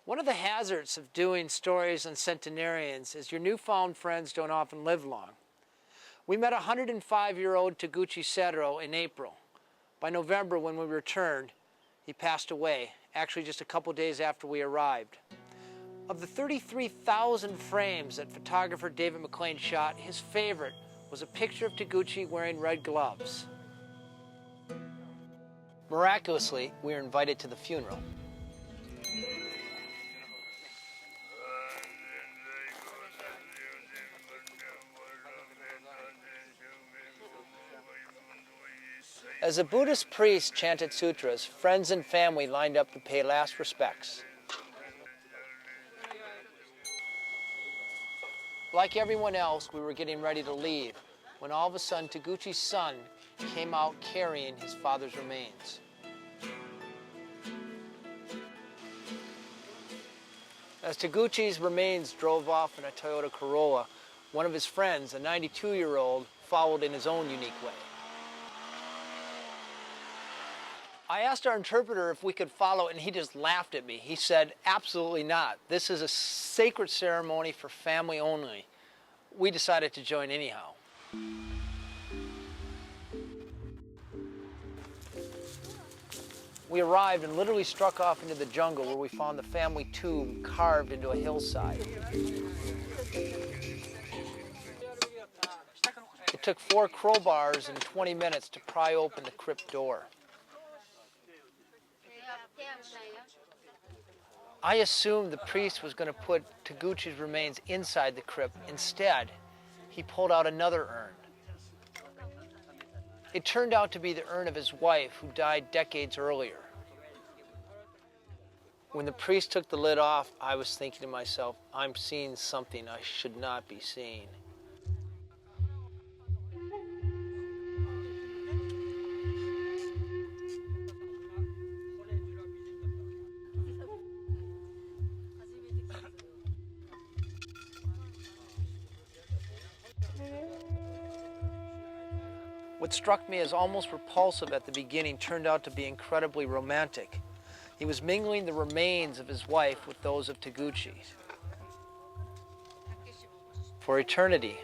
One of the hazards of doing stories on centenarians is your newfound friends don't often live long. We met 105-year-old Taguchi Setaro in April. By November, when we returned, he passed away, actually just a couple days after we arrived. Of the 33,000 frames that photographer David McLean shot, his favorite was a picture of Taguchi wearing red gloves. Miraculously, we were invited to the funeral. As a Buddhist priest chanted sutras, friends and family lined up to pay last respects. Like everyone else, we were getting ready to leave when all of a sudden Taguchi's son came out carrying his father's remains. As Taguchi's remains drove off in a Toyota Corolla, one of his friends, a 92-year-old, followed in his own unique way. I asked our interpreter if we could follow, and he just laughed at me. He said, "Absolutely not. This is a sacred ceremony for family only." We decided to join anyhow. We arrived and literally struck off into the jungle where we found the family tomb carved into a hillside. It took 4 crowbars and 20 minutes to pry open the crypt door. I assumed the priest was going to put Taguchi's remains inside the crypt. Instead, he pulled out another urn. It turned out to be the urn of his wife, who died decades earlier. When the priest took the lid off, I was thinking to myself, I'm seeing something I should not be seeing. What struck me as almost repulsive at the beginning turned out to be incredibly romantic. He was mingling the remains of his wife with those of Taguchi. For eternity.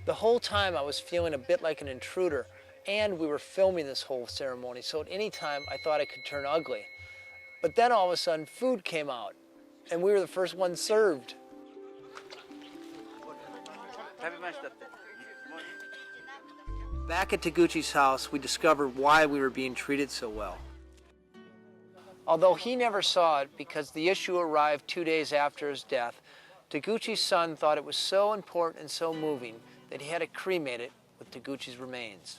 The whole time I was feeling a bit like an intruder, and we were filming this whole ceremony, so at any time I thought it could turn ugly. But then all of a sudden food came out, and we were the first ones served. Back at Taguchi's house, we discovered why we were being treated so well. Although he never saw it because the issue arrived 2 days after his death, Taguchi's son thought it was so important and so moving that he had it cremated with Taguchi's remains.